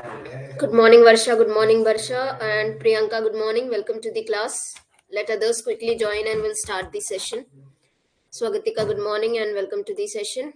Good morning, Varsha. Good morning, Varsha. And Priyanka, good morning. Welcome to the class. Let others quickly join and we'll start the session. Swagatika, good morning and welcome to the session.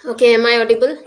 Okay, am I audible?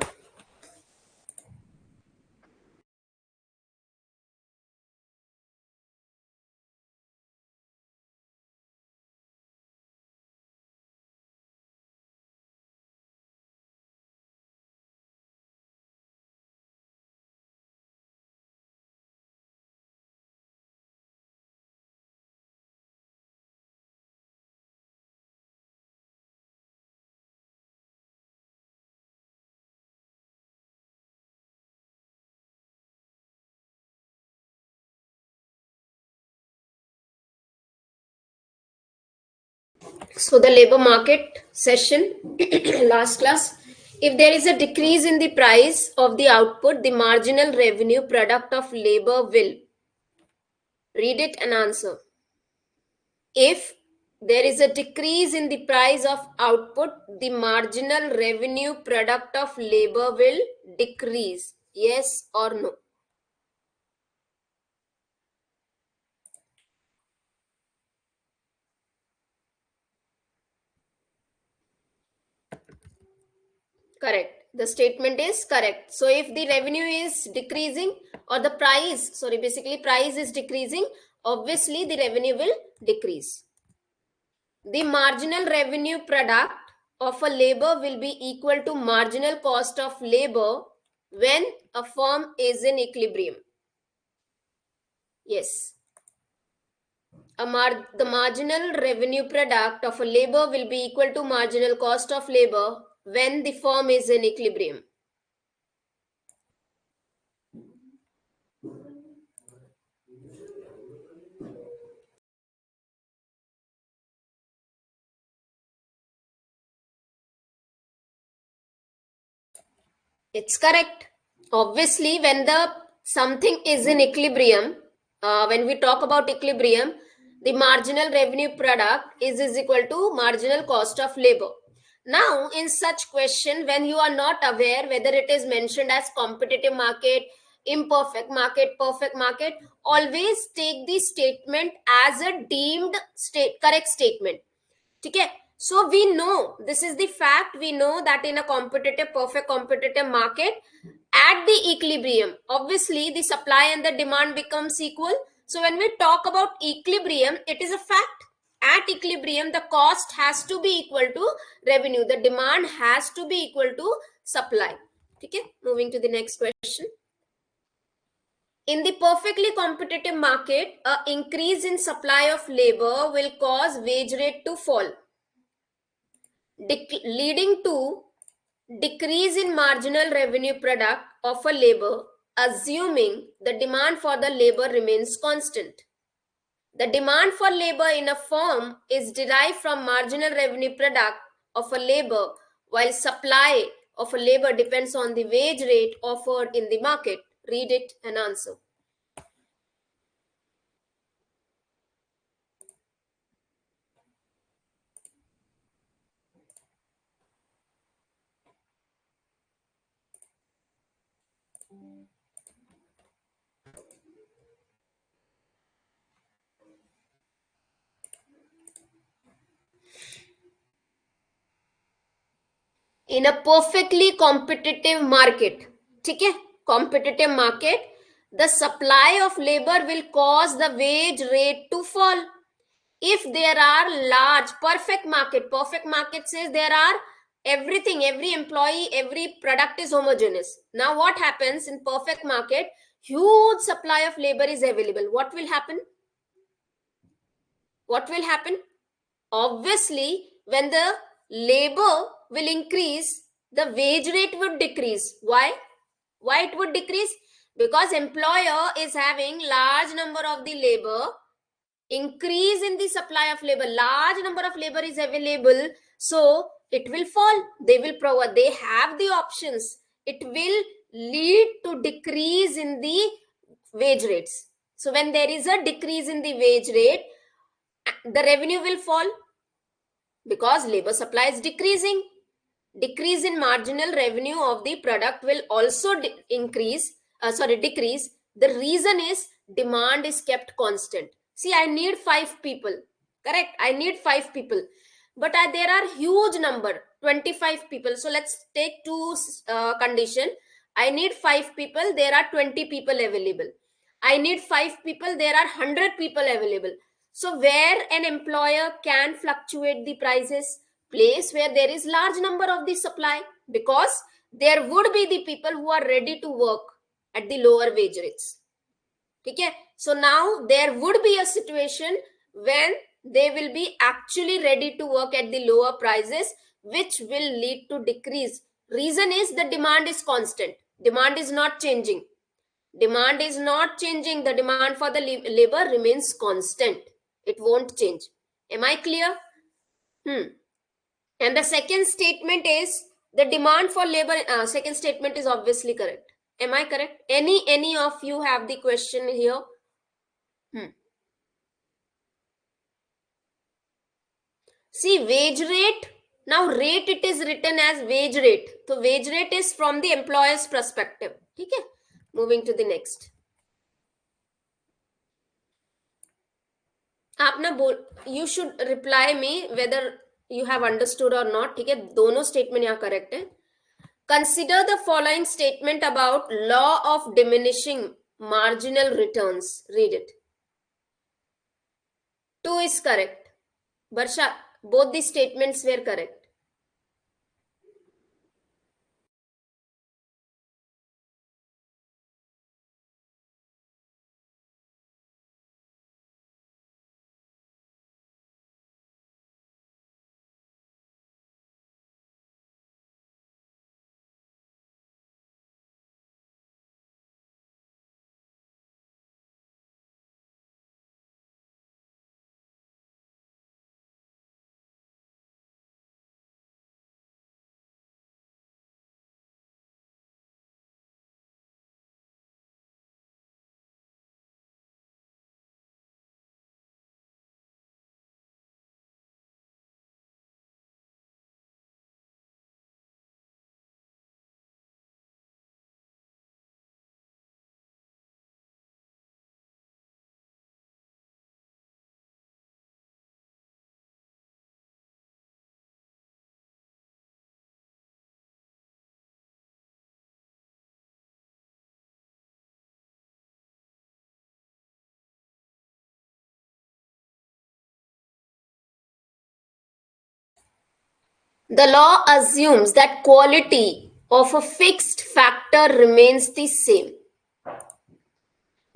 So, the labor market session, last class. If there is a decrease in the price of the output, the marginal revenue product of labor will read it and answer. If there is a decrease in the price of output, the marginal revenue product of labor will decrease. Yes or no? Correct. The statement is correct. So if the revenue is decreasing or the price, basically price is decreasing, obviously the revenue will decrease. The marginal revenue product of a labor will be equal to marginal cost of labor when a firm is in equilibrium. Yes. The marginal revenue product of a labor will be equal to marginal cost of labor when the firm is in equilibrium. It's correct. Obviously, when the something is in equilibrium, when we talk about equilibrium, the marginal revenue product is equal to marginal cost of labor. Now, in such question, when you are not aware whether it is mentioned as competitive market, imperfect market, perfect market, always take the statement as a deemed correct statement. Okay, so we know this is the fact. We know that in a competitive, perfect competitive market, at the equilibrium, obviously the supply and the demand becomes equal. So when we talk about equilibrium, it is a fact. At equilibrium, the cost has to be equal to revenue, the demand has to be equal to supply. Okay, moving to the next question. In the perfectly competitive market, a increase in supply of labor will cause wage rate to fall, leading to decrease in marginal revenue product of a labor, assuming the demand for the labor remains constant. The demand for labor in a firm is derived from marginal revenue product of a labor, while supply of a labor depends on the wage rate offered in the market. Read it and answer. in a perfectly competitive market, ठीक है, competitive market, the supply of labor will cause the wage rate to fall. If there are large perfect market says there are everything, every employee, every product is homogeneous. Now what happens in perfect market? Huge supply of labor is available. What will happen? What will happen? Obviously, when the labor will increase, the wage rate would decrease. Why it would decrease? Because employer is having large number of the labor, increase in the supply of labor, large number of labor is available, so it will fall. They will provide, they have the options. It will lead to decrease in the wage rates. So when there is a decrease in the wage rate, the revenue will fall because labor supply is decreasing. Decrease in marginal revenue of the product will also decrease. The reason is demand is kept constant. See, I need 5 people, correct? I need 5 people, but there are huge number, 25 people. So let's take two condition. I need 5 people, there are 20 people available. I need 5 people, there are 100 people available. So where an employer can fluctuate the prices? Place where there is large number of the supply, because there would be the people who are ready to work at the lower wage rates. Okay, so now there would be a situation when they will be actually ready to work at the lower prices, which will lead to decrease. Reason is the demand is constant, demand is not changing. Demand is not changing, the demand for the labor remains constant, it won't change. Am I clear? And the second statement is the demand for labor. Second statement is obviously correct. Am I correct? Any of you have the question here? See, wage rate. Now rate, it is written as wage rate. So wage rate is from the employer's perspective. Okay. Moving to the next. आप ना बोल, you should reply me whether you have understood or not. ठीक है, दोनों statement यहाँ correct है. Consider the following statement about law of diminishing marginal returns. Read it. 2 is correct. Barsha, both the statements were correct. The law assumes that quality of a fixed factor remains the same.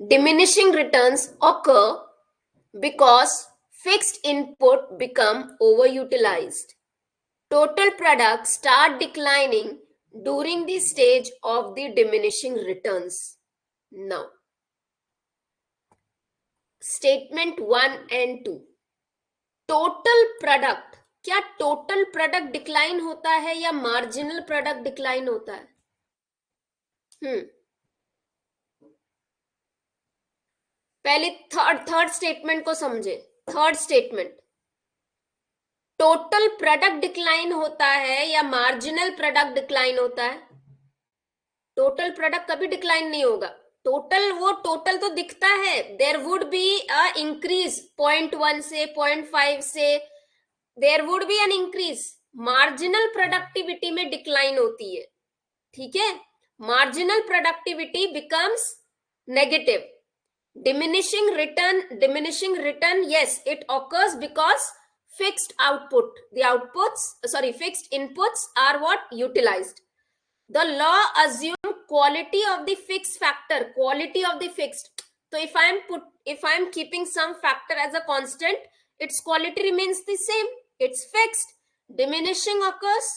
Diminishing returns occur because fixed input become overutilized. Total products start declining during the stage of the diminishing returns. Now, statement 1 and 2. Total product, क्या total product decline होता है या marginal product decline होता है? पहले third statement को समझे. Third statement, total product decline होता है या मार्जिनल प्रोडक्ट डिक्लाइन होता है? टोटल प्रोडक्ट कभी डिक्लाइन नहीं होगा. टोटल, वो टोटल तो दिखता है, there would be a increase 0.1 से 0.5 से, there would be an increase, marginal productivity में डिक्लाइन होती है, ठीक है, marginal productivity becomes negative. Diminishing return, yes, it occurs because fixed inputs are what utilized. The law assume quality of the fixed factor, quality of the fixed. So if I am keeping some factor as a constant, its quality remains the same, it's fixed. Diminishing occurs,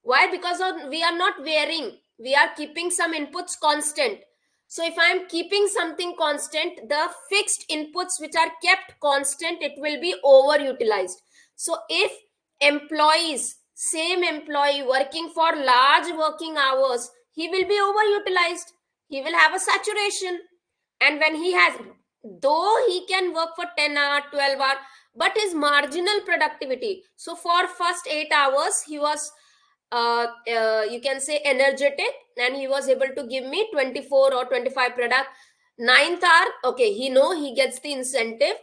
why? Because we are not varying, we are keeping some inputs constant. So if I am keeping something constant, the fixed inputs which are kept constant, it will be overutilized. So if employees, same employee working for large working hours, he will be overutilized, he will have a saturation. And when he has, though he can work for 10 hour 12 hour, but his marginal productivity, so for first 8 hours he was you can say energetic, and he was able to give me 24 or 25 product. Ninth hour, okay, he know he gets the incentive,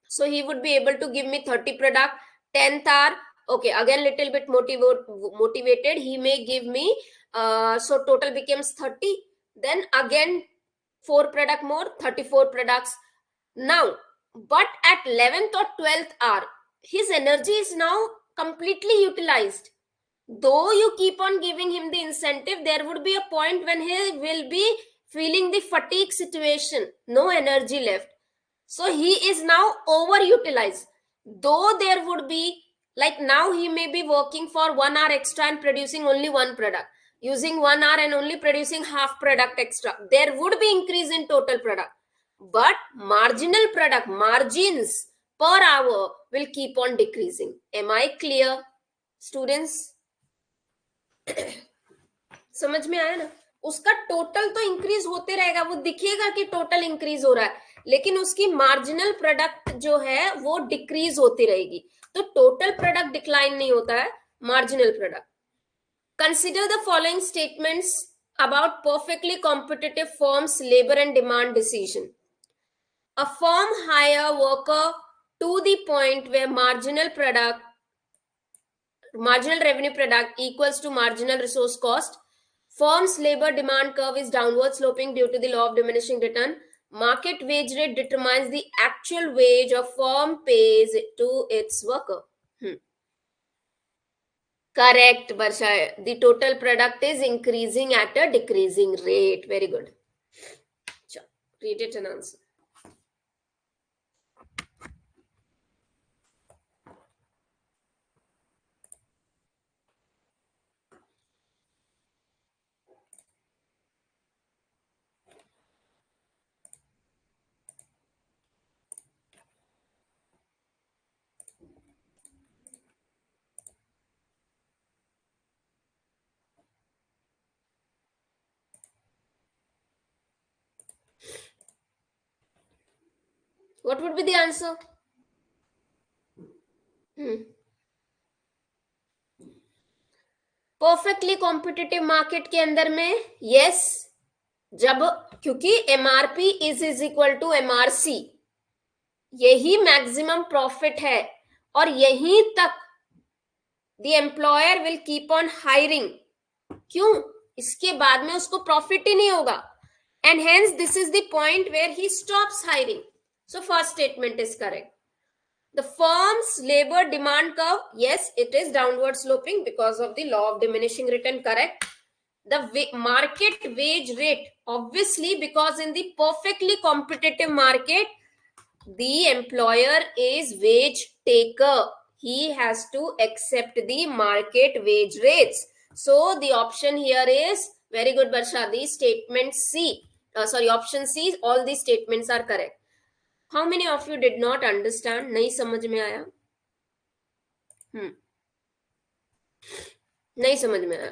so he would be able to give me 30 product. 10th hour, okay, again little bit motivated, he may give me so total becomes 30. Then again 4 product more, 34 products now. But at 11th or 12th hour, his energy is now completely utilized. Though you keep on giving him the incentive, there would be a point when he will be feeling the fatigue situation, no energy left, so he is now overutilized. Though there would be, like now he may be working for 1 hour extra and producing only one product, using 1 hour and only producing half product extra, there would be increase in total product, but marginal product margins per hour will keep on decreasing. Am I clear, students? समझ में आया ना? उसका total तो increase होते रहेगा, वो दिखेगा कि टोटल इंक्रीज हो रहा है, लेकिन उसकी मार्जिनल प्रोडक्ट जो है वो डिक्रीज होती रहेगी. तो टोटल प्रोडक्ट डिक्लाइन नहीं होता है, marginal product. Consider the following statements about perfectly competitive firms labor and demand decision. A firm hire worker to the point where marginal revenue product equals to marginal resource cost. Firm's labor demand curve is downward sloping due to the law of diminishing return. Market wage rate determines the actual wage a firm pays to its worker. Correct, Barsha. The total product is increasing at a decreasing rate. Very good. Read it and answer. What would be the answer? Perfectly competitive market के अंदर में yes, जब क्योंकि MRP is equal to MRC, यही maximum profit है और यहीं तक the employer will keep on hiring. क्यों? इसके बाद में उसको प्रॉफिट ही नहीं होगा, and hence this is the point where he stops hiring. So first statement is correct. The firm's labor demand curve, yes, it is downward sloping because of the law of diminishing return, correct. The market wage rate, obviously, because in the perfectly competitive market, the employer is wage taker. He has to accept the market wage rates. So the option here is very good, Barsha. The statement C, option C, all these statements are correct. How many of you did not understand? नहीं समझ में आया? नहीं समझ में आया?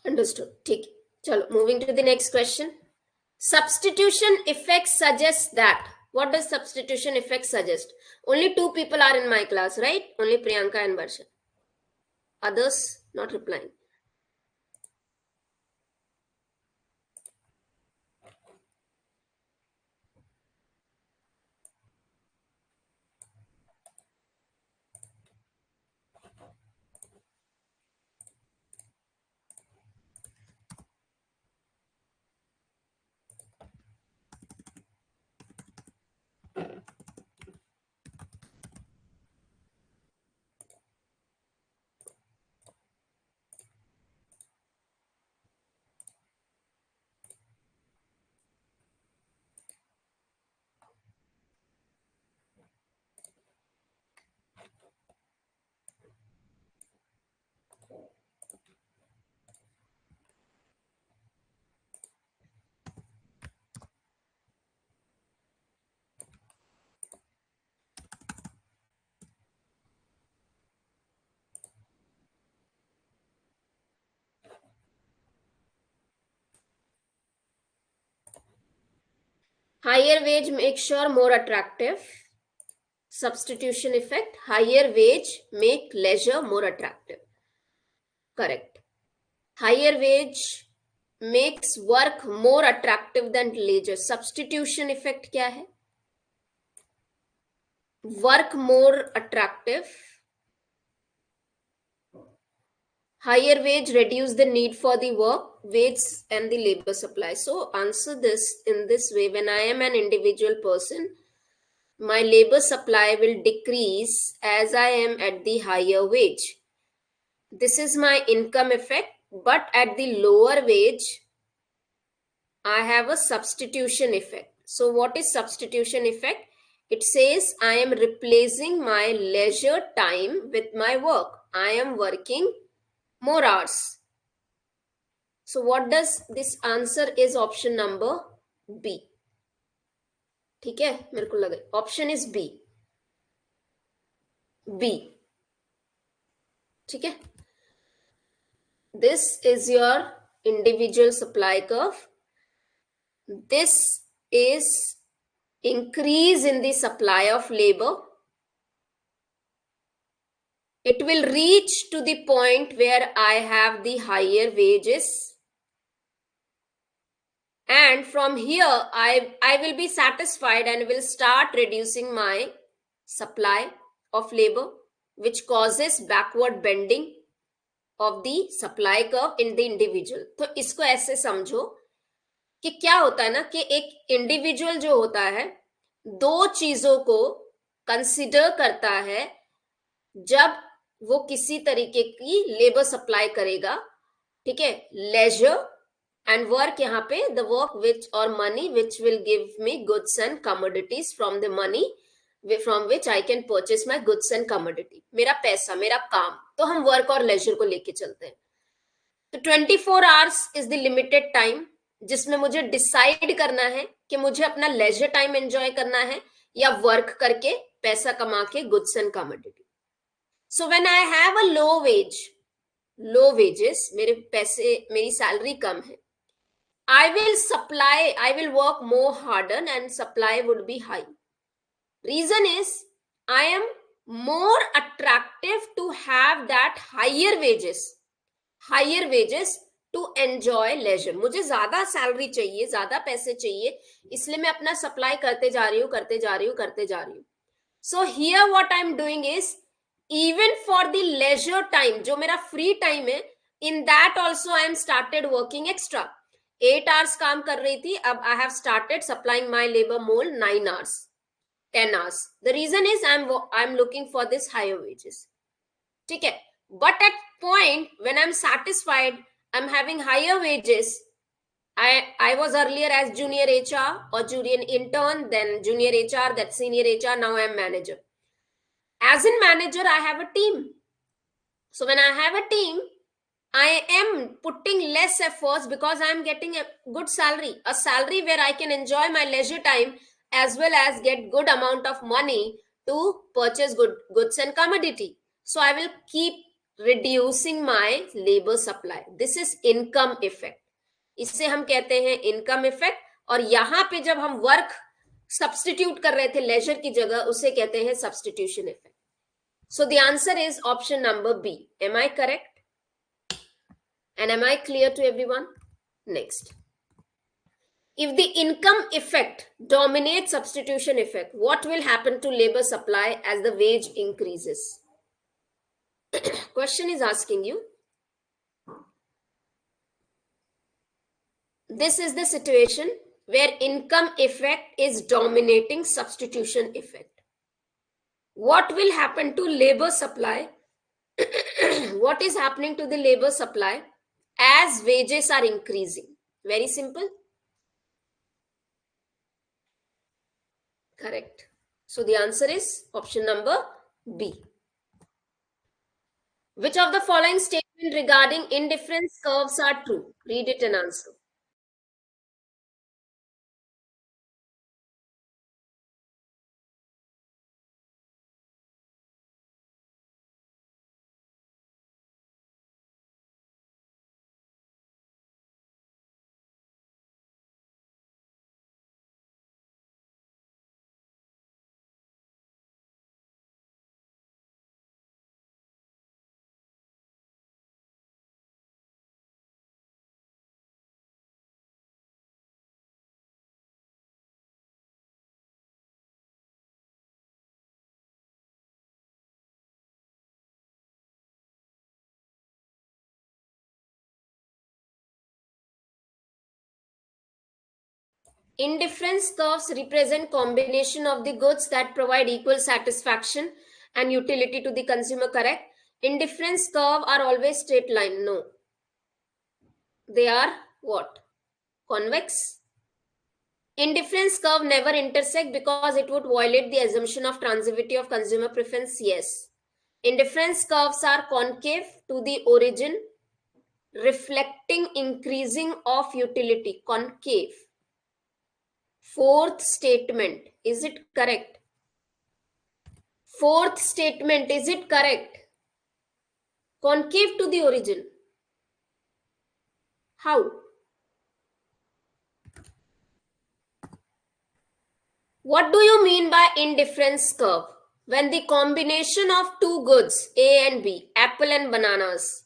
Understood, ठीक है। चलो, moving to the next question. Substitution effect suggests that. What does substitution effect suggest? Only two people are in my class, right? Only Priyanka and Varsha. Others not replying. Higher wage makes sure more attractive. Substitution effect. Higher wage make leisure more attractive. Correct. Higher wage makes work more attractive than leisure. Substitution effect क्या है? Work more attractive. Higher wage reduce the need for the work, wage and the labor supply. So answer this in this way. When I am an individual person, my labor supply will decrease as I am at the higher wage. This is my income effect, but at the lower wage, I have a substitution effect. So what is substitution effect? It says I am replacing my leisure time with my work. I am working more hours. So what does this answer is option number B. ठीक है, मेरे को लगा option is B. B. ठीक है. This is your individual supply curve. This is increase in the supply of labor. It will reach to the point where I have the higher wages. And from here, I will be satisfied and will start reducing my supply of labor, which causes backward bending of the supply curve in the individual. तो इसको ऐसे समझो कि क्या होता है ना कि एक इंडिविजुअल जो होता है दो चीजों को कंसिडर करता है जब वो किसी तरीके की लेबर सप्लाई करेगा. ठीक है. लेजर and work यहाँ पे the work which or money which will give me goods and commodities from the money from which I can purchase my goods and commodity. मेरा पैसा, मेरा काम. तो हम वर्क और लेजर को लेके चलते हैं. तो 24 hours is the limited time जिसमें मुझे डिसाइड करना है कि मुझे अपना लेजर टाइम एंजॉय करना है या वर्क करके पैसा कमा के goods and commodity. So when I have a low wages, मेरे पैसे, मेरी सैलरी कम है, I will work more harder and supply would be high. Reason is I am more attractive to have that higher wages to enjoy leisure. मुझे ज्यादा salary चाहिए, ज्यादा पैसे चाहिए, इसलिए मैं अपना सप्लाई करते जा रही हूँ. So here what I'm doing is even for the leisure time, जो मेरा free time है, in that also I am started working extra. 8 hours काम कर रही थी, अब I have started supplying my labor more 9 hours, 10 hours. The reason is I'm looking for this higher wages. ठीक है. But at point when I'm satisfied, I'm having higher wages. I was earlier as junior HR or junior intern, then junior HR, then senior HR, now I'm manager. As in manager, I have a team. So when I have a team, I am putting less efforts because I am getting a good salary, a salary where I can enjoy my leisure time as well as get good amount of money to purchase goods and commodity. So I will keep reducing my labor supply. This is income effect. इससे हम कहते हैं income effect, और यहां पे जब हम work substitute कर रहे थे लेजर की जगह, उसे कहते हैं substitution effect. So the answer is option number B. Am I correct? And am I clear to everyone? Next. If the income effect dominates substitution effect, what will happen to labor supply as the wage increases? Question is asking you. This is the situation where income effect is dominating substitution effect. What will happen to labor supply? What is happening to the labor supply as wages are increasing? Very simple. Correct. So the answer is option number B. Which of the following statements regarding indifference curves are true? Read it and answer. Indifference curves represent combination of the goods that provide equal satisfaction and utility to the consumer, correct? Indifference curve are always straight line. No. They are what? Convex. Indifference curve never intersect because it would violate the assumption of transitivity of consumer preference. Yes. Indifference curves are concave to the origin, reflecting increasing of utility. Concave. Fourth statement, is it correct? Fourth statement, is it correct? Concave to the origin. How? What do you mean by indifference curve? When the combination of two goods, A and B, apple and bananas,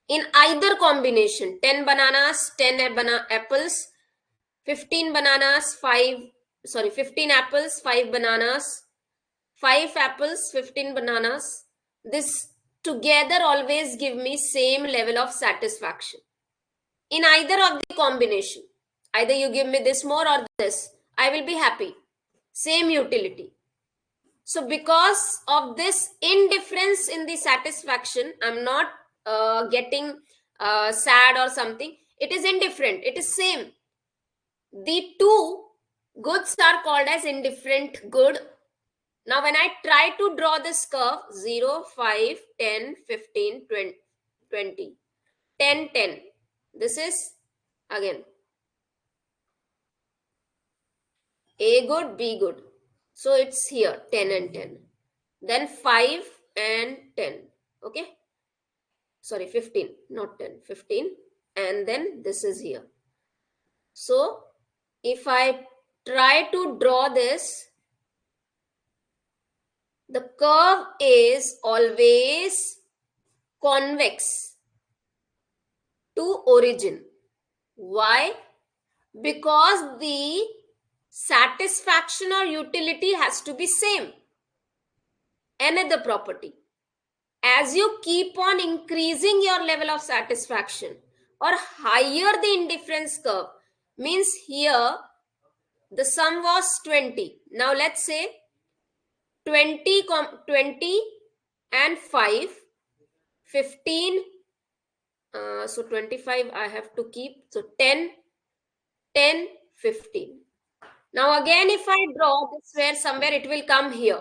in either combination, 10 bananas, 10 apples, 15 bananas, 15 apples, 5 bananas, 5 apples, 15 bananas, this together always give me same level of satisfaction. In either of the combination, either you give me this more or this, I will be happy. Same utility. So because of this indifference in the satisfaction, I'm not getting sad or something. It is indifferent. It is same. The two goods are called as indifferent good. Now when I try to draw this curve, 0, 5, 10, 15, 20, 10, 10. This is again A good, B good. So it's here 10 and 10. Then 5 and 10. Okay. Sorry, 15, not 10, 15. And then this is here. So if I try to draw this, the curve is always convex to origin. Why? Because the satisfaction or utility has to be same. Another property. As you keep on increasing your level of satisfaction or higher the indifference curve, means here the sum was 20. Now let's say 20 and 5, 15. So 25 I have to keep. So 10, 10, 15. Now again, if I draw this where somewhere it will come here.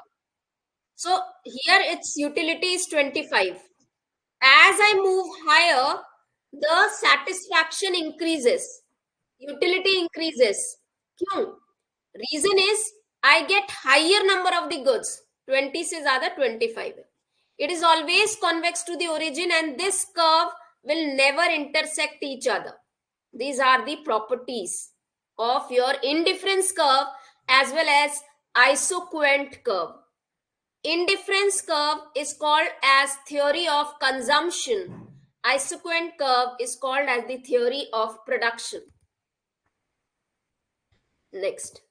So here its utility is 25. As I move higher, the satisfaction increases. Utility increases. Kyun? Reason is I get higher number of the goods. 20 से ज़्यादा 25. It is always convex to the origin, and this curve will never intersect each other. These are the properties of your indifference curve as well as isoquant curve. Indifference curve is called as theory of consumption. Isoquant curve is called as the theory of production. Next.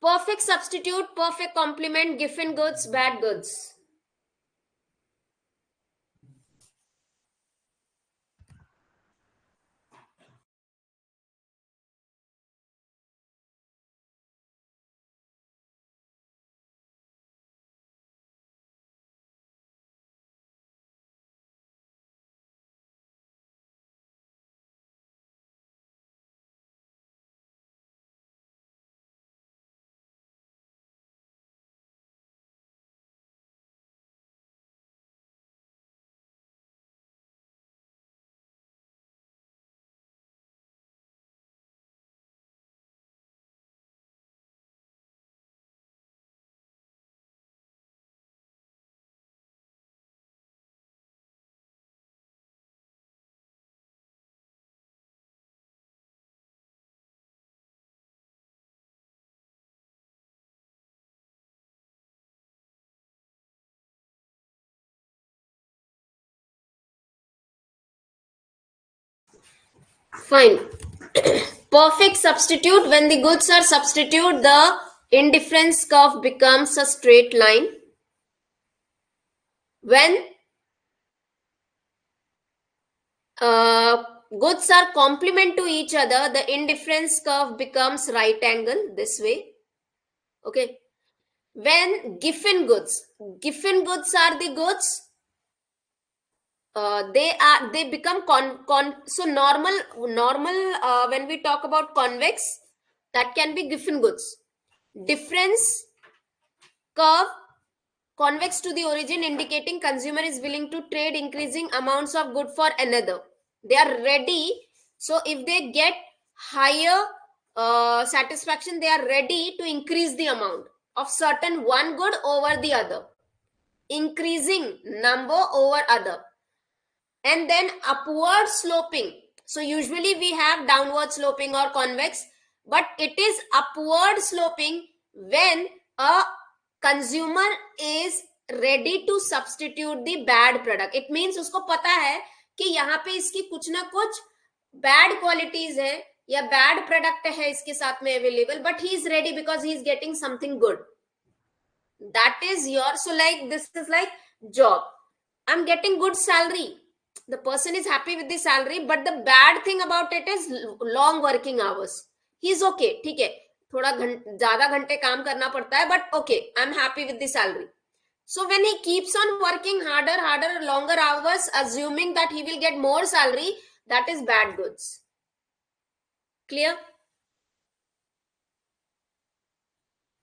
Perfect substitute, perfect complement, Giffen goods, bad goods. Fine. Perfect substitute, when the goods are substitute, the indifference curve becomes a straight line. When goods are complement to each other, the indifference curve becomes right angle this way. Okay. When Giffen goods are the goods, they become so normal when we talk about convex, that can be Giffen goods. Difference curve convex to the origin, indicating consumer is willing to trade increasing amounts of good for another. They are ready. So if they get higher satisfaction, they are ready to increase the amount of certain one good over the other, increasing number over other. And then upward sloping. So usually we have downward sloping or convex, but it is upward sloping when a consumer is ready to substitute the bad product. It means उसको पता है कि यहाँ पे इसकी कुछ ना कुछ bad qualities है या bad product है इसके साथ में available, but he is ready because he is getting something good. That is your, so like this is like job. I'm getting good salary. The person is happy with the salary, but the bad thing about it is long working hours. He's okay, ठीक है, थोड़ा ज्यादा घंटे काम करना पड़ता है, but okay, I'm happy with the salary. So when he keeps on working harder, longer hours, assuming that he will get more salary, that is bad goods. Clear?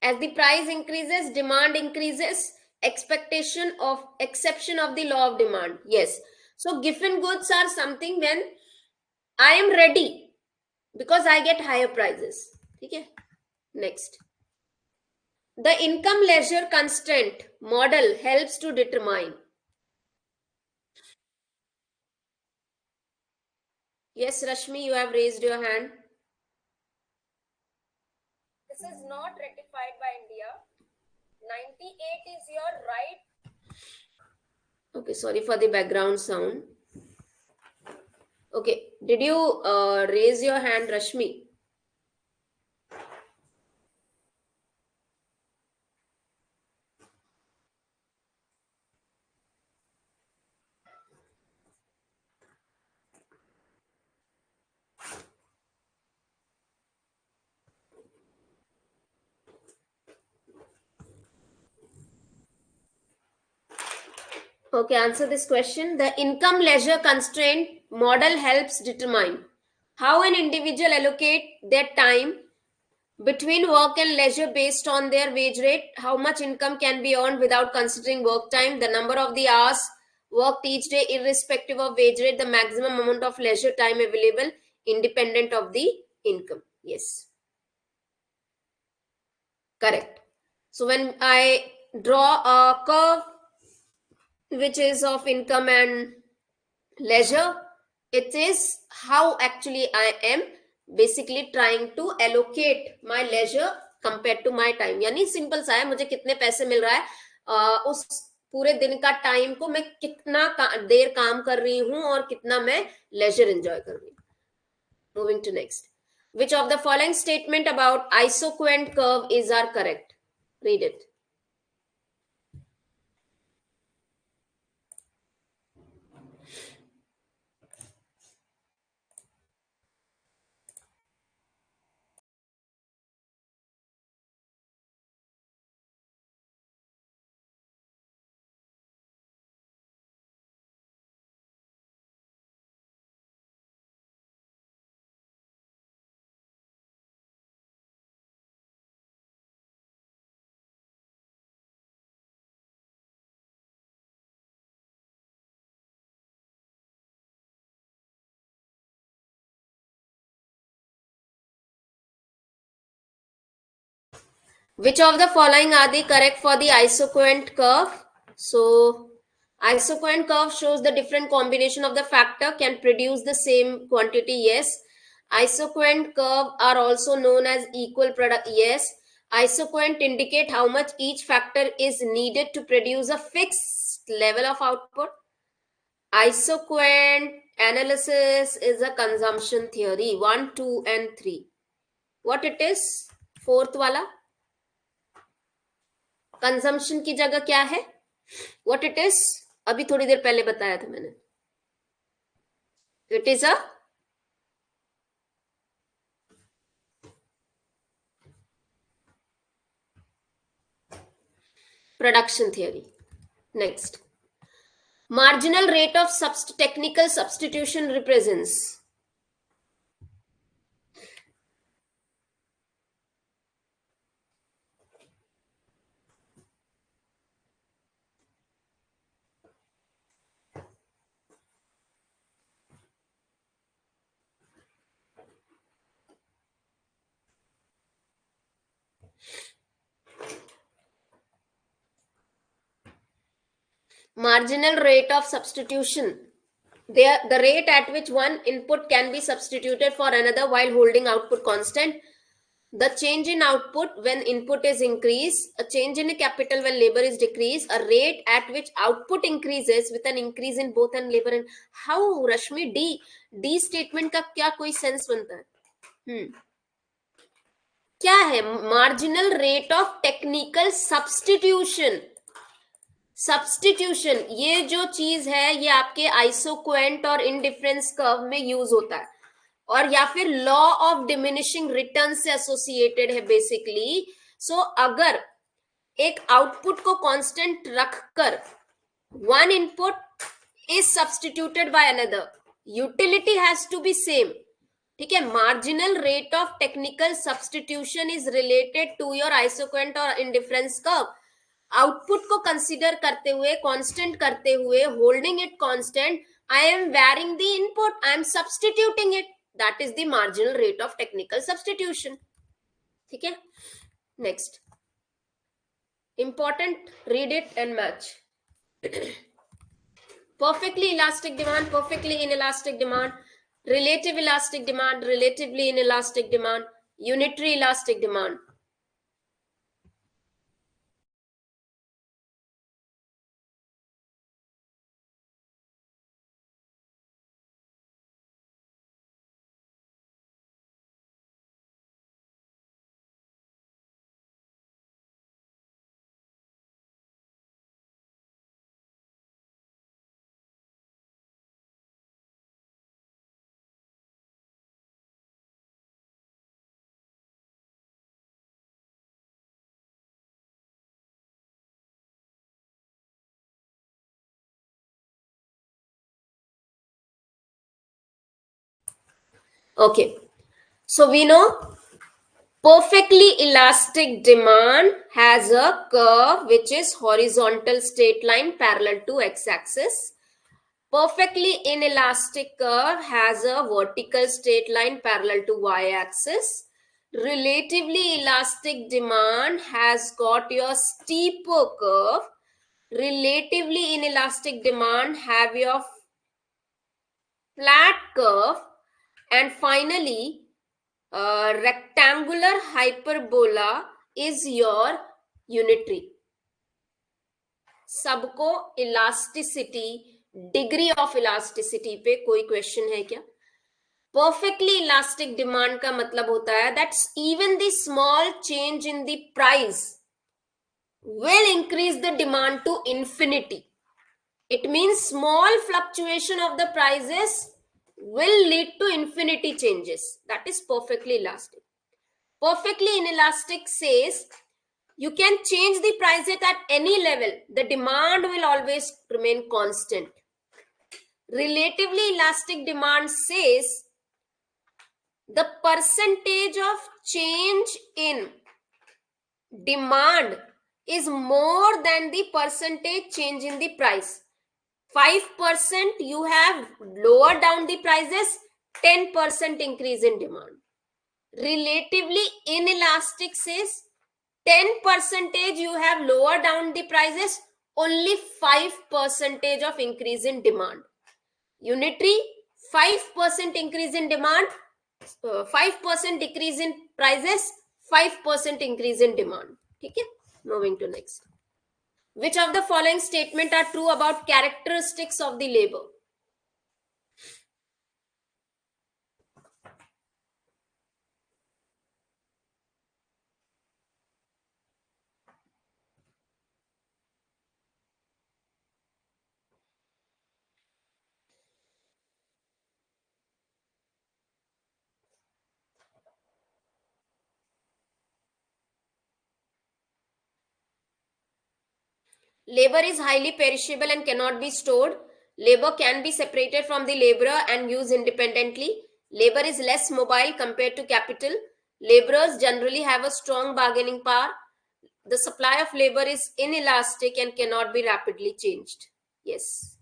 As the price increases, demand increases, expectation of exception of the law of demand. Yes. So Giffen goods are something when I am ready because I get higher prices. Okay. Next. The income leisure constraint model helps to determine. Yes, Rashmi, you have raised your hand. This is not ratified by India. 98 is your right. Okay, sorry for the background sound. Okay, did you raise your hand, Rashmi? Okay, answer this question. The income leisure constraint model helps determine how an individual allocate their time between work and leisure based on their wage rate, how much income can be earned without considering work time, the number of the hours worked each day irrespective of wage rate, the maximum amount of leisure time available independent of the income. Yes, correct. So when I draw a curve which is of income and leisure. It is how actually I am basically trying to allocate my leisure compared to my time. यानी simple सा है, मुझे कितने पैसे मिल रहा है, उस पूरे दिन का टाइम को मैं कितना देर काम कर रही हूं और कितना मैं लेजर एंजॉय कर रही हूँ. Moving to next. Which of the following statement about isoquant curve is are correct? Read it. Which of the following are the correct for the isoquant curve? So, isoquant curve shows the different combination of the factor can produce the same quantity. Yes. Isoquant curve are also known as equal product. Yes. Isoquant indicate how much each factor is needed to produce a fixed level of output. Isoquant analysis is a consumption theory. 1, 2 and 3. What it is? Fourth wala? Consumption की जगह क्या है? What it is? अभी थोड़ी देर पहले बताया था मैंने. It is a production theory. Next. Marginal rate of technical substitution represents. Marginal rate of substitution. The rate at which one input can be substituted for another while holding output constant. The change in output when input is increased, a change in capital when labor is decreased, a rate at which output increases with an increase in both and labor and how. Rashmi, D statement का क्या कोई sense बनता है? क्या है? Marginal rate of technical substitution. Substitution ये जो चीज है ये आपके आइसोक्वेंट और इनडिफरेंस कर्व में यूज होता है और या फिर लॉ ऑफ डिमिनिशिंग रिटर्न से एसोसिएटेड है बेसिकली. सो अगर एक आउटपुट को कांस्टेंट रखकर one input is substituted by another, utility has to be same. ठीक है. Marginal rate of technical substitution is related to your isoquant और इनडिफरेंस कर्व. आउटपुट को कंसीडर करते हुए, कांस्टेंट करते हुए, holding it constant, I am varying the input, I am substituting it. That is the marginal rate of technical substitution. ठीक है. Next important, read it and match. perfectly elastic demand, perfectly inelastic demand, relative elastic demand, relatively inelastic demand, unitary elastic demand. Okay, so we know perfectly elastic demand has a curve which is horizontal straight line parallel to x-axis. Perfectly inelastic curve has a vertical straight line parallel to y-axis. Relatively elastic demand has got your steeper curve relatively inelastic demand have your flat curve, and finally rectangular hyperbola is your unitary. सबको elasticity, degree of elasticity पे कोई question है क्या? Perfectly elastic demand का मतलब होता है that's even the small change in the price will increase the demand to infinity. It means small fluctuation of the prices will lead to infinity changes. That is perfectly elastic. Perfectly inelastic says you can change the prices at any level. The demand will always remain constant. Relatively elastic demand says the percentage of change in demand is more than the percentage change in the price. 5% you have lowered down the prices, 10% increase in demand. Relatively inelastic says 10% you have lowered down the prices, only 5% of increase in demand. Unitary, 5% increase in demand, 5% decrease in prices, 5% increase in demand. Okay, moving to next. Which of the following statement are true about characteristics of the labor? Labor is highly perishable and cannot be stored. Labor can be separated from the laborer and used independently. Labor is less mobile compared to capital. Laborers generally have a strong bargaining power. The supply of labor is inelastic and cannot be rapidly changed. Yes.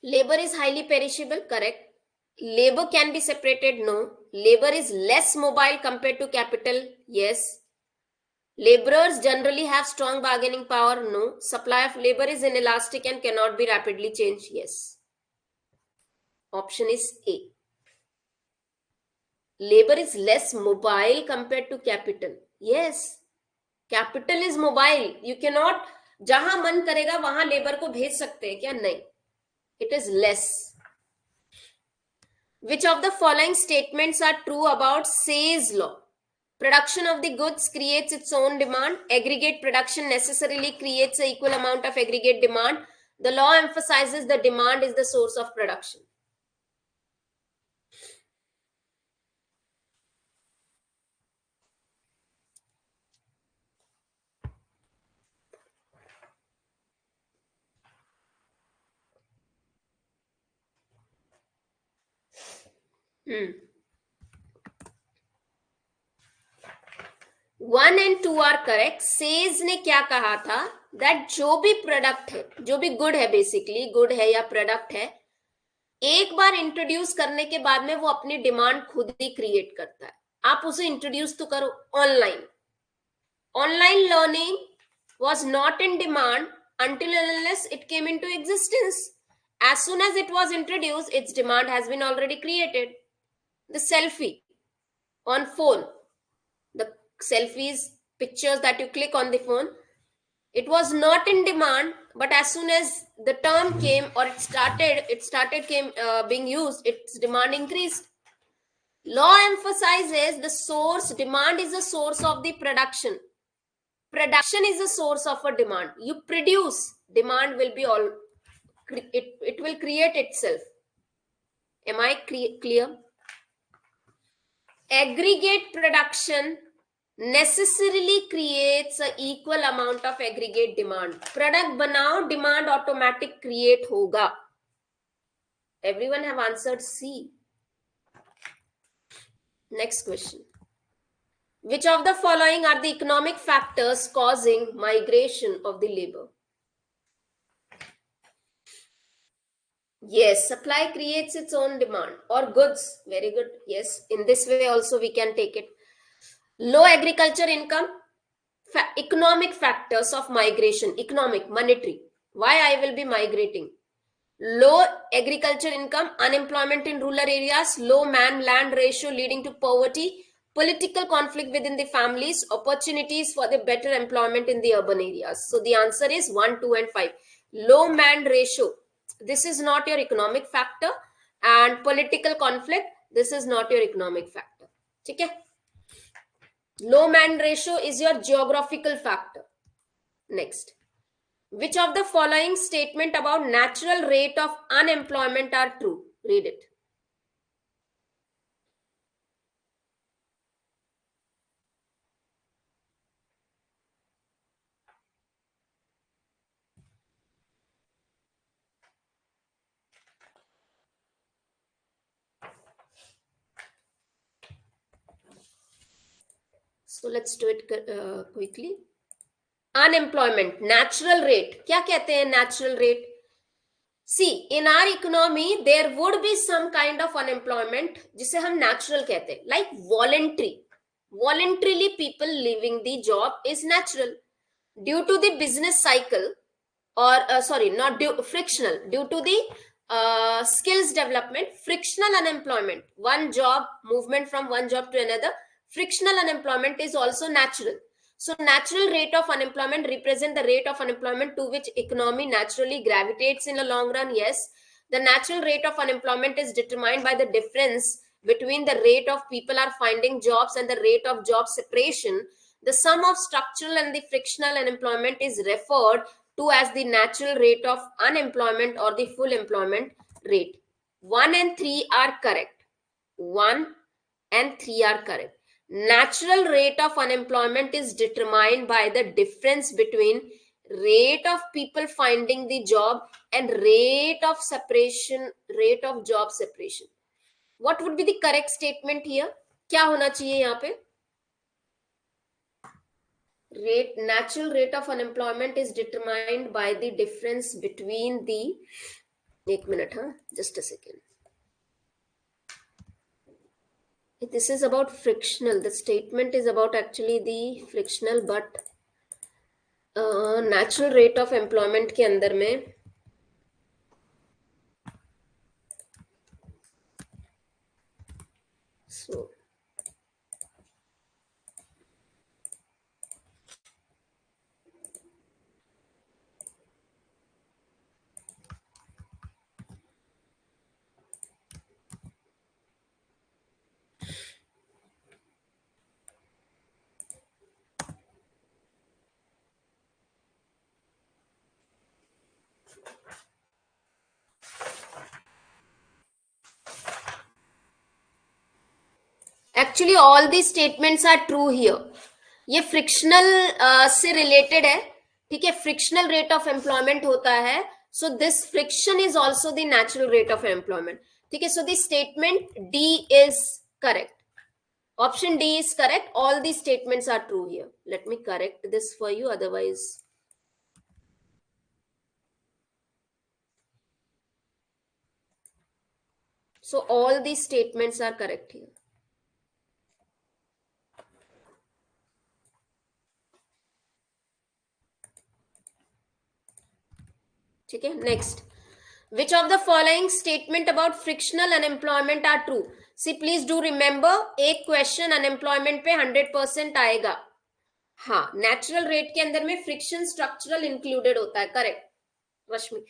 Labor is highly perishable, correct. Labor can be separated, no. Labor is less mobile compared to capital, yes. Laborers generally have strong bargaining power, no. Supply of labor is inelastic and cannot be rapidly changed, yes. Option is A. Labor is less mobile compared to capital, yes. Capital is mobile. You cannot, जहां मन करेगा वहां labour को भेज सकते हैं क्या? नहीं. It is less. Which of the following statements are true about Say's law? Production of the goods creates its own demand. Aggregate production necessarily creates an equal amount of aggregate demand. The law emphasizes the demand is the source of production. One and two are correct. Says ने क्या कहा था? That जो भी product है, जो भी good है, बेसिकली गुड है या प्रोडक्ट है, एक बार इंट्रोड्यूस करने के बाद में वो अपनी डिमांड खुद ही क्रिएट करता है. आप उसे इंट्रोड्यूस तो करो. Online learning was not in demand until and unless it came into existence. As soon as it was introduced, its demand has been already created. The selfie on phone, the selfies, pictures that you click on the phone, it was not in demand, but as soon as the term came or it started being used, its demand increased. Law emphasizes the source. Demand is the source of the production. Production is the source of a demand. You produce, demand will be all, it will create itself. Am I clear? aggregate production necessarily creates a equal amount of aggregate demand. Product बनाओ, demand automatic create होगा. Everyone have answered C. Next question. Which of the following are the economic factors causing migration of the labor? Yes, supply creates its own demand or goods. Very good. Yes, in this way also we can take it. Low agriculture income, economic factors of migration, economic, monetary. Why I will be migrating? Low agriculture income, unemployment in rural areas, low man-land ratio leading to poverty, political conflict within the families, opportunities for the better employment in the urban areas. So the answer is 1, 2 and 5. Low man ratio, this is not your economic factor, and political conflict, this is not your economic factor. Okay? Low man ratio is your geographical factor. Next. Which of the following statement about natural rate of unemployment are true? Read it. So let's do it quickly. Unemployment, natural rate. क्या कहते हैं natural rate? See, in our economy, there would be some kind of unemployment जिसे हम natural कहते हैं, like voluntary. Voluntarily people leaving the job is natural. Due to the business cycle, or frictional, due to the skills development, frictional unemployment, one job movement from one job to another, frictional unemployment is also natural. So natural rate of unemployment represent the rate of unemployment to which economy naturally gravitates in a long run. Yes, the natural rate of unemployment is determined by the difference between the rate of people are finding jobs and the rate of job separation. The sum of structural and the frictional unemployment is referred to as the natural rate of unemployment or the full employment rate. 1 and 3 are correct. 1 and 3 are correct. Natural rate of unemployment is determined by the difference between rate of people finding the job and rate of job separation. What would be the correct statement here? क्या होना चाहिए यहाँ पे? Natural rate of unemployment is determined by the difference between the, एक minute, just a second. This is about frictional. The statement is about actually the frictional, but natural rate of employment के अंदर में so actually all these statements are true here. ये frictional से related है, ठीक है. Frictional rate of employment होता है, so this friction is also the natural rate of employment, ठीक है. So the statement D is correct. Option D is correct. All these statements are true here. Let me correct this for you, otherwise. So all these statements are correct here. Okay, next. Which of the following statement about frictional unemployment are true? See, please do remember, एक question unemployment पे 100% आएगा. हाँ, natural rate के अंदर में friction structural included होता है. Correct, Rashmi.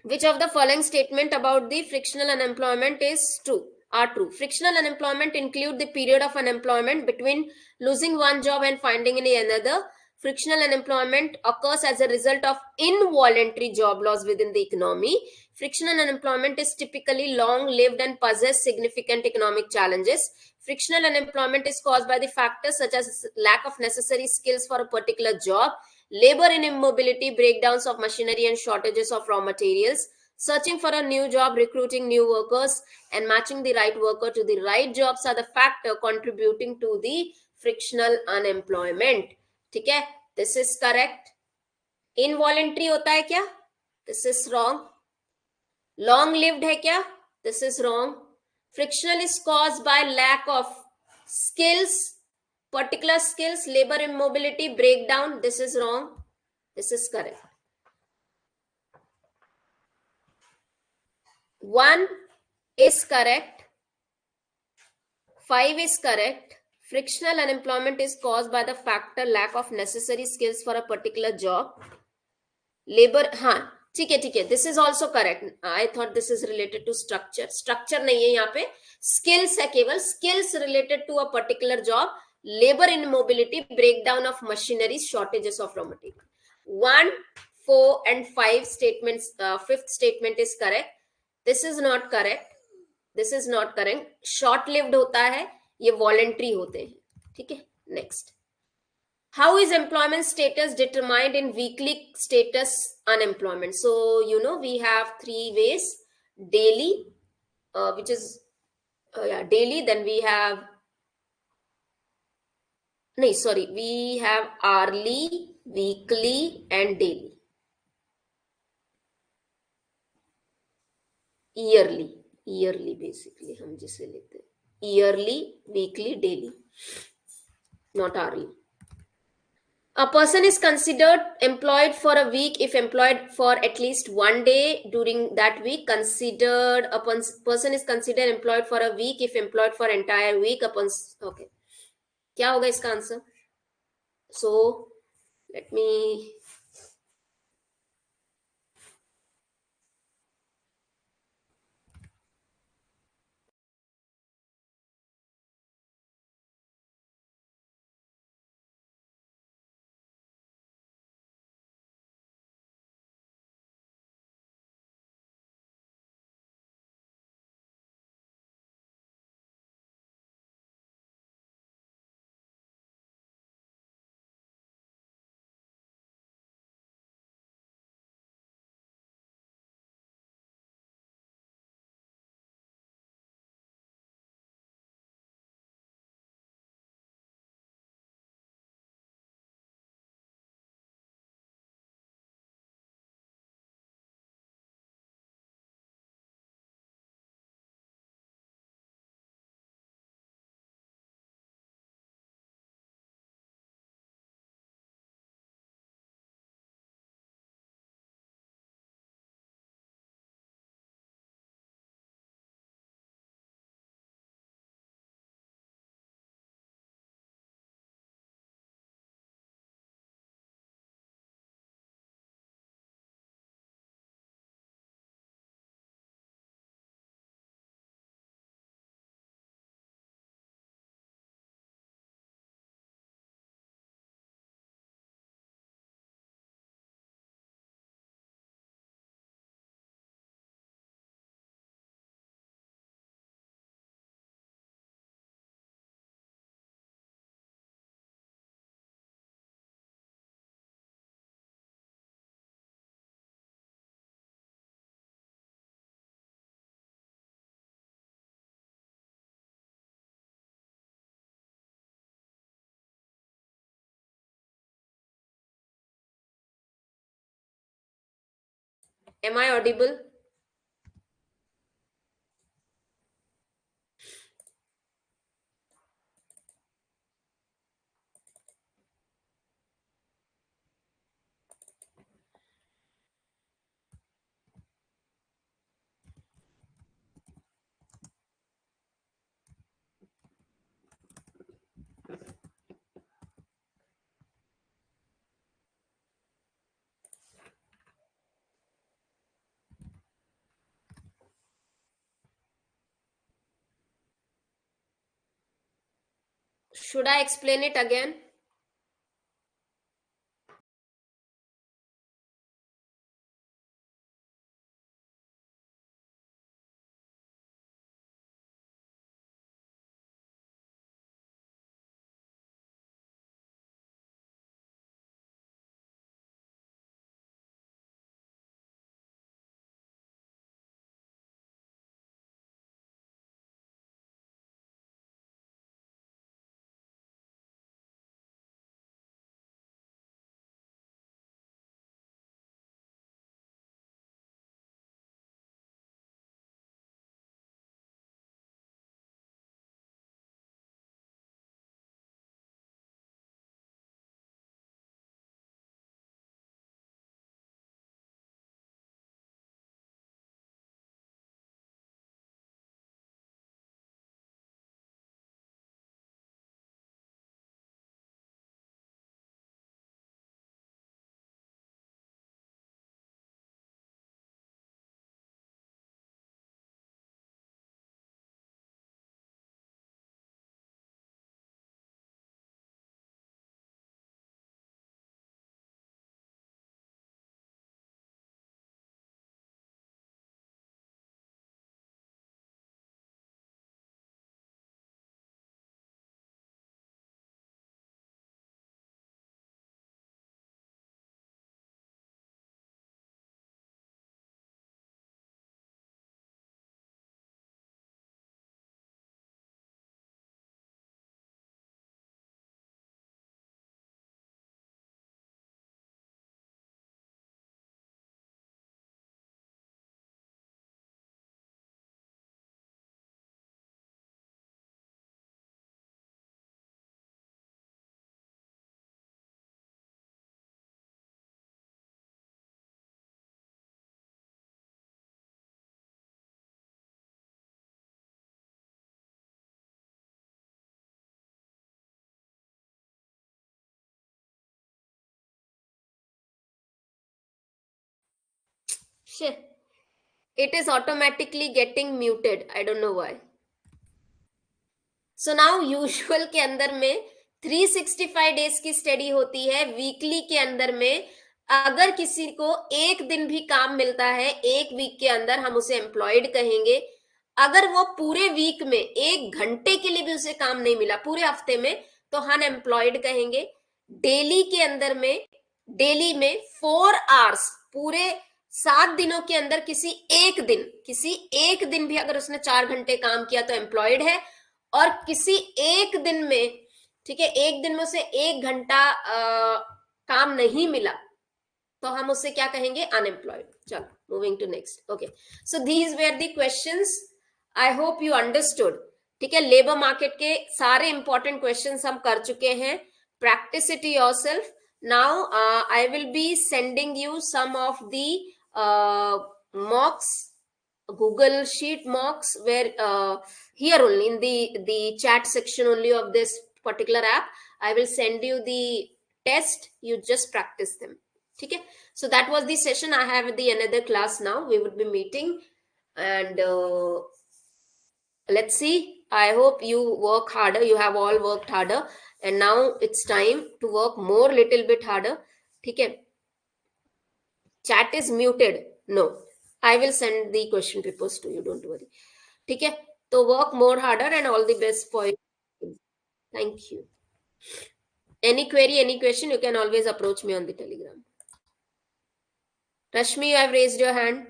Which of the following statement about the frictional unemployment is true? Are true. Frictional unemployment include the period of unemployment between losing one job and finding another. Frictional unemployment occurs as a result of involuntary job loss within the economy. Frictional unemployment is typically long-lived and possess significant economic challenges. Frictional unemployment is caused by the factors such as lack of necessary skills for a particular job, labor in immobility, breakdowns of machinery, and shortages of raw materials. Searching for a new job, recruiting new workers, and matching the right worker to the right jobs are the factor contributing to the frictional unemployment. ठीक है, this is correct. Involuntary होता है क्या? This is wrong. Long lived है क्या? This is wrong. Frictional is caused by lack of skills, particular skills, labor immobility, breakdown. This is wrong. This is correct. 1 is correct. 5 is correct. Frictional unemployment is caused by the factor lack of necessary skills for a particular job. Labor, हाँ ठीक है ठीक है, this is also correct. I thought this is related to structure. Structure नहीं है यहाँ पे, skills है केवल. Skills related to a particular job, labor immobility, breakdown of machinery, shortages of raw material. 1, 4 and 5 statements, fifth statement is correct. This is not correct. This is not correct. Short lived होता है, ये voluntary होते हैं. ठीक है, next. How is employment status determined in weekly status unemployment? So we have 3 ways. Daily, which is daily. Then we have we have hourly, weekly and daily. Yearly basically हम जिसे लेते हैं. Yearly, weekly, daily, not hourly. A person is considered employed for a week if employed for at least one day during that week. Considered a person is considered employed for a week if employed for entire week. Okay, क्या होगा इसका answer? So let me. Am I audible? Should I explain it again? Shit. It is automatically getting muted. I don't know why. So now usual के अंदर में 365 days की study होती है. Weekly के अंदर में अगर किसी को एक दिन भी काम मिलता है एक वीक के अंदर, हम उसे एम्प्लॉयड कहेंगे. अगर वो पूरे वीक में 1 घंटे के लिए भी उसे काम नहीं मिला पूरे हफ्ते में, तो हम एम्प्लॉयड कहेंगे. डेली के अंदर में, डेली में 4 आवर्स, पूरे 7 दिनों के अंदर किसी एक दिन भी अगर उसने 4 घंटे काम किया तो एम्प्लॉयड है. और किसी एक दिन में, ठीक है, एक दिन में उसे 1 घंटा काम नहीं मिला तो हम उसे क्या कहेंगे? अनएम्प्लॉयड. चलो, moving to next. Okay, so these were the questions. I hope you understood. ठीक है, लेबर मार्केट के सारे इंपॉर्टेंट क्वेश्चंस हम कर चुके हैं. Practice it yourself. Now I will be sending you some of the mocks, Google Sheet mocks, where here only in the chat section only of this particular app, I will send you the test. You just practice them. Okay, so that was the session. I have the another class now. We would be meeting, and let's see. I hope you work harder. You have all worked harder, and now it's time to work more, little bit harder. Okay, chat is muted. No, I will send the question papers to you. Don't worry. ठीक है, तो work more harder and all the best for you. Thank you. Any query, any question, you can always approach me on the Telegram. Rashmi, you have raised your hand.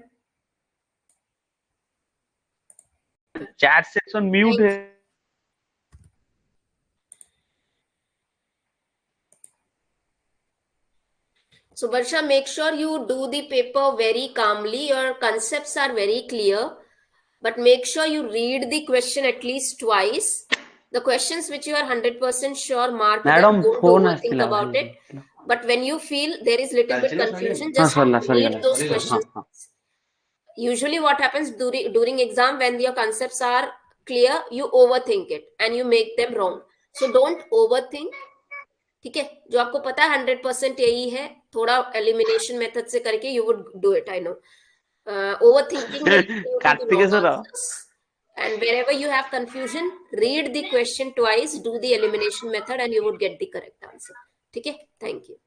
Chat section mute है. So Barsha, make sure you do the paper very calmly. Your concepts are very clear, but make sure you read the question at least twice. The questions which you are 100% sure, mark them. Don't overthink about it. But when you feel there is little bit confusion, just read those questions. Usually what happens during exam, when your concepts are clear, you overthink it and you make them wrong. So don't overthink. ठीक है, जो आपको पता है 100% यही है, थोड़ा elimination method से करके you would do it. I know overthinking and wherever you have confusion, read the question twice, do the elimination method, and you would get the correct answer. ठीक है, thank you.